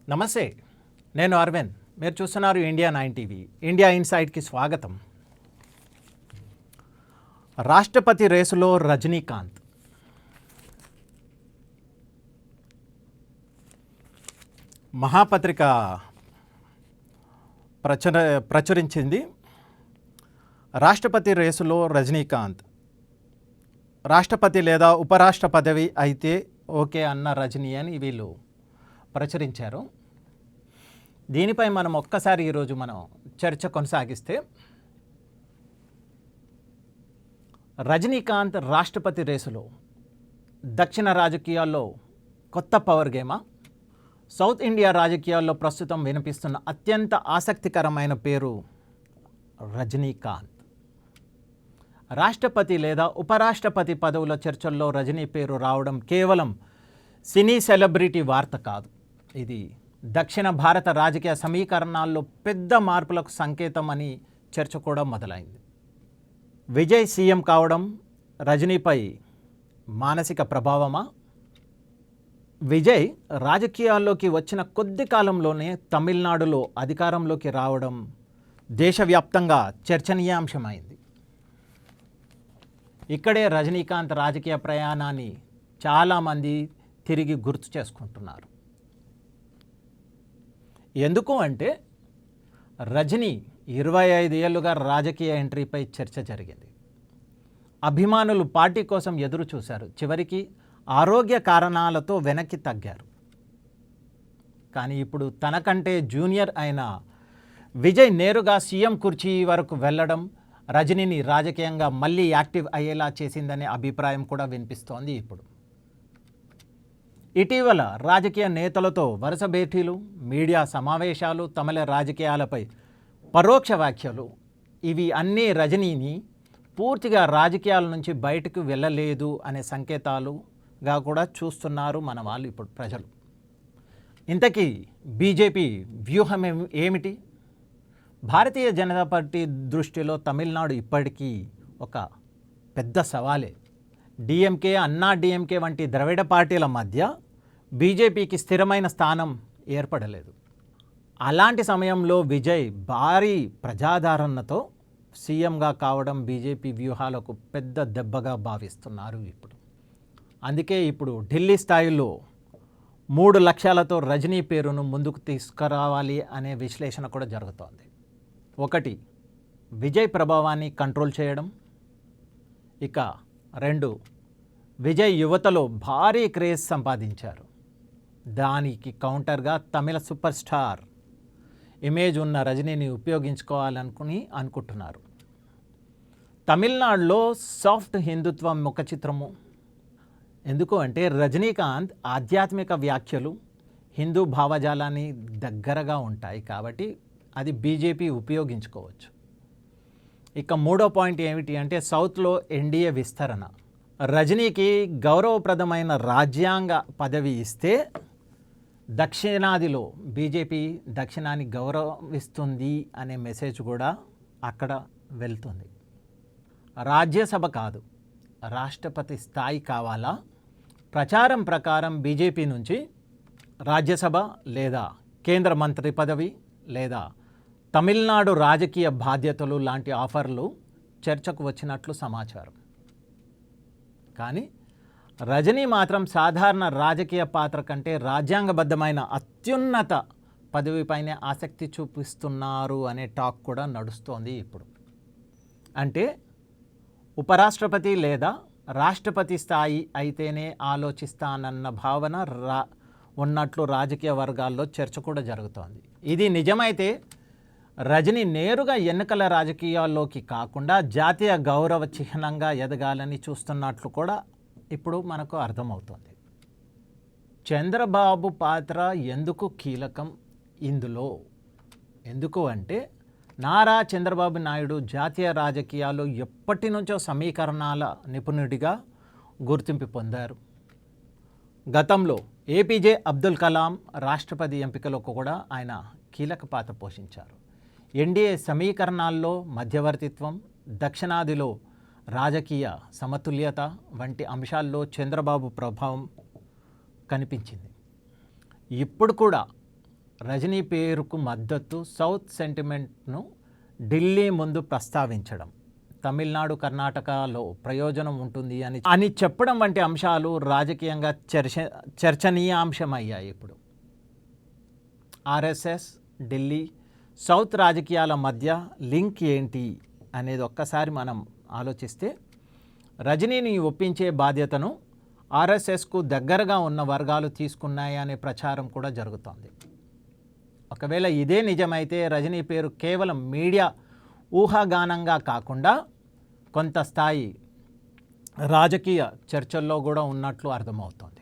నమస్తే, నేను అరవింద్. మీరు చూస్తున్నారు ఇండియా 9 టీవీ. ఇండియా ఇన్సైట్కి స్వాగతం. రాష్ట్రపతి రేసులో రజనీకాంత్. మహాపత్రిక ప్రచురించింది. రాష్ట్రపతి రేసులో రజనీకాంత్. రాష్ట్రపతి లేదా ఉపరాష్ట్ర పదవి అయితే ఓకే అన్న రజనీ అని వీళ్ళు ప్రచురించారు. దీనిపై మనం ఒక్కసారి ఈరోజు మనం చర్చ కొనసాగిస్తే, రజనీకాంత్ రాష్ట్రపతి రేసులో దక్షిణ రాజకీయాల్లో కొత్త పవర్ గేమా? సౌత్ ఇండియా రాజకీయాల్లో ప్రస్తుతం వినిపిస్తున్న అత్యంత ఆసక్తికరమైన పేరు రజనీకాంత్. రాష్ట్రపతి లేదా ఉపరాష్ట్రపతి పదవుల చర్చల్లో రజనీ పేరు రావడం కేవలం సినీ సెలబ్రిటీ వార్త కాదు. ఇది దక్షిణ భారత రాజకీయ సమీకరణాల్లో పెద్ద మార్పులకు సంకేతం అని చర్చ కూడా మొదలైంది. విజయ్ సీఎం కావడం రజనీపై మానసిక ప్రభావమా? విజయ్ రాజకీయాల్లోకి వచ్చిన కొద్ది కాలంలోనే తమిళనాడులో అధికారంలోకి రావడం దేశవ్యాప్తంగా చర్చనీయాంశమైంది. ఇక్కడే రజనీకాంత్ రాజకీయ ప్రయాణాన్ని చాలామంది తిరిగి గుర్తు చేసుకుంటున్నారు. ఎందుకు అంటే, రజనీ 25 ఏళ్లుగా రాజకీయ ఎంట్రీపై చర్చ జరిగింది. అభిమానులు పార్టీ కోసం ఎదురు చూశారు. చివరికి ఆరోగ్య కారణాలతో వెనక్కి తగ్గారు. కానీ ఇప్పుడు తనకంటే జూనియర్ అయిన విజయ్ నేరుగా సీఎం కుర్చీ వరకు వెళ్ళడం రజనీని రాజకీయంగా మళ్ళీ యాక్టివ్ అయ్యేలా చేసిందనే అభిప్రాయం కూడా వినిపిస్తోంది. ఇప్పుడు ఇటీవల రాజకీయ నేతలతో వరుస భేటీలు, మీడియా సమావేశాలు, తమిళ రాజకీయాలపై పరోక్ష వ్యాఖ్యలు, ఇవి అన్నీ రజనీని పూర్తిగా రాజకీయాల నుంచి బయటకు వెళ్ళలేదు అనే సంకేతాలుగా కూడా చూస్తున్నారు మన వాళ్ళు ఇప్పుడు ప్రజలు. ఇంతకీ బీజేపీ వ్యూహం ఏమిటి? భారతీయ జనతా పార్టీ దృష్టిలో తమిళనాడు ఇప్పటికీ ఒక పెద్ద సవాలే. డిఎంకే, అన్నా డిఎంకే వంటి ద్రవిడ పార్టీల మధ్య బీజేపీకి స్థిరమైన స్థానం ఏర్పడలేదు. అలాంటి సమయంలో విజయ్ భారీ ప్రజాదరణతో సీఎంగా కావడం బీజేపీ వ్యూహాలకు పెద్ద దెబ్బగా భావిస్తున్నారు ఇప్పుడు. అందుకే ఇప్పుడు ఢిల్లీ స్థాయిలో 3 లక్ష్యాలతో రజనీ పేరును ముందుకు తీసుకురావాలి అనే విశ్లేషణ కూడా జరుగుతోంది. 1, విజయ్ ప్రభావాన్ని కంట్రోల్ చేయడం. ఇక 2, విజయ్ యువతలో భారీ క్రేజ్ సంపాదించారు. దానికి కౌంటర్గా తమిళ సూపర్ స్టార్ ఇమేజ్ ఉన్న రజనీని అనుకుంటున్నారు. తమిళనాడులో సాఫ్ట్ హిందుత్వం ముఖ చిత్రము. ఎందుకు అంటే, రజనీకాంత్ ఆధ్యాత్మిక వ్యాఖ్యలు హిందూ భావజాలాన్ని దగ్గరగా ఉంటాయి కాబట్టి అది బీజేపీ ఉపయోగించుకోవచ్చు. ఇక 3వ పాయింట్ ఏమిటి అంటే, సౌత్లో ఎన్డీఏ విస్తరణ. రజనీకి గౌరవప్రదమైన రాజ్యాంగ పదవి ఇస్తే దక్షిణాదిలో బీజేపీ దక్షిణాన్ని గౌరవిస్తుంది అనే మెసేజ్ కూడా అక్కడ వెళ్తుంది. రాజ్యసభ కాదు, రాష్ట్రపతి స్థాయి కావాలా? ప్రచారం ప్రకారం బీజేపీ నుంచి రాజ్యసభ లేదా కేంద్ర మంత్రి పదవి లేదా తమిళనాడు రాజకీయ బాధ్యతలు లాంటి ఆఫర్లు చర్చకు వచ్చినట్లు సమాచారం. కానీ రజనీ మాత్రం సాధారణ రాజకీయ పాత్ర కంటే రాజ్యాంగబద్ధమైన అత్యున్నత పదవిపైనే ఆసక్తి చూపిస్తున్నారు అనే టాక్ కూడా నడుస్తోంది ఇప్పుడు. అంటే ఉపరాష్ట్రపతి లేదా రాష్ట్రపతి స్థాయి అయితేనే ఆలోచిస్తానన్న భావన ఉన్నట్లు రాజకీయ వర్గాల్లో చర్చ కూడా జరుగుతోంది. ఇది నిజమైతే రజనీ నేరుగా ఎన్నికల రాజకీయాల్లోకి కాకుండా జాతీయ గౌరవ చిహ్నంగా ఎదగాలని చూస్తున్నట్లు కూడా ఇప్పుడు మనకు అర్థమవుతుంది. చంద్రబాబు పాత్ర ఎందుకు కీలకం ఇందులో? ఎందుకు అంటే, నారా చంద్రబాబు నాయుడు జాతీయ రాజకీయాల్లో ఎప్పటి నుంచో సమీకరణాల నిపుణుడిగా గుర్తింపు పొందారు. గతంలో ఏపీజే అబ్దుల్ కలాం రాష్ట్రపతి ఎంపికలో కూడా ఆయన కీలక పాత్ర పోషించారు. ఎన్డీఏ సమీకరణాల్లో మధ్యవర్తిత్వం, దక్షిణాదిలో రాజకీయ సమతుల్యత వంటి అంశాల్లో చంద్రబాబు ప్రభావం కనిపించింది. ఇప్పుడు కూడా రజనీ పేరుకు మద్దతు, సౌత్ సెంటిమెంట్ను ఢిల్లీ ముందు ప్రస్తావించడం, తమిళనాడు కర్ణాటకలో ప్రయోజనం ఉంటుంది అని చెప్పడం వంటి అంశాలు రాజకీయంగా చర్చనీయాంశమయ్యాయి. ఇప్పుడు ఆర్ఎస్ఎస్, ఢిల్లీ, సౌత్ రాజకీయాల మధ్య లింక్ ఏంటి అనేది ఒక్కసారి మనం ఆలోచిస్తే, రజనీని ఒప్పించే బాధ్యతను ఆర్ఎస్ఎస్కు దగ్గరగా ఉన్న వర్గాలు తీసుకున్నాయి అనే ప్రచారం కూడా జరుగుతోంది. ఒకవేళ ఇదే నిజమైతే రజనీ పేరు కేవలం మీడియా ఊహాగానంగా కాకుండా కొంత స్థాయి రాజకీయ చర్చల్లో కూడా ఉన్నట్లు అర్థమవుతోంది.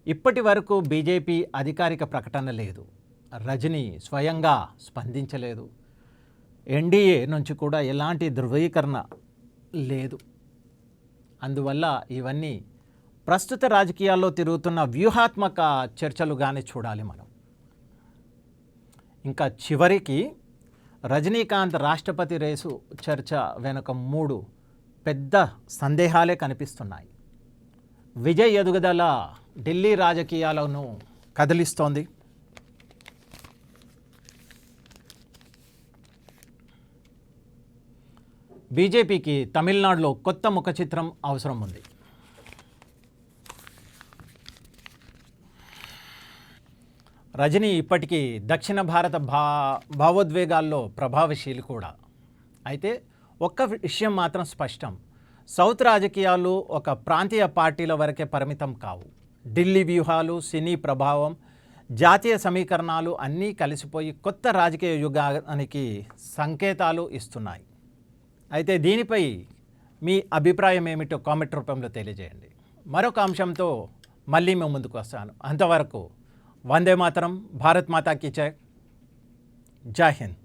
ఇప్పటి వరకు బీజేపీ అధికారిక ప్రకటన లేదు, రజనీ స్వయంగా స్పందించలేదు, ఎన్డీఏ నుంచి కూడా ఎలాంటి ధృవీకరణ లేదు. అందువల్ల ఇవన్నీ ప్రస్తుత రాజకీయాల్లో తిరుగుతున్న వ్యూహాత్మక చర్చలుగానే చూడాలి మనం. ఇంకా చివరికి రజనీకాంత్ రాష్ట్రపతి రేసు చర్చ వెనుక 3 పెద్ద సందేహాలే కనిపిస్తున్నాయి. విజయ్ ఎదుగుదల ఢిల్లీ రాజకీయాలను కదిలిస్తోంది. బీజేపీకి తమిళనాడులో కొత్త ముఖ చిత్రం అవసరం ఉంది. రజనీ ఇప్పటికీ దక్షిణ భారత భావోద్వేగాల్లో ప్రభావశీలి కూడా. అయితే ఒక్క విషయం మాత్రం స్పష్టం, సౌత్ రాజకీయాలు ఒక ప్రాంతీయ పార్టీల వరకే పరిమితం కావు. ఢిల్లీ వ్యూహాలు, సినీ ప్రభావం, జాతీయ సమీకరణాలు అన్నీ కలిసిపోయి కొత్త రాజకీయ యుగానికి సంకేతాలు ఇస్తున్నాయి. అయితే దీనిపై మీ అభిప్రాయం ఏమిటో కామెంట్ రూపంలో తెలియజేయండి. మరొక అంశంతో మళ్ళీ మేము ముందుకు వస్తాను. అంతవరకు వందే మాతరం, భారత్ మాతా కీ జై, జై హింద్.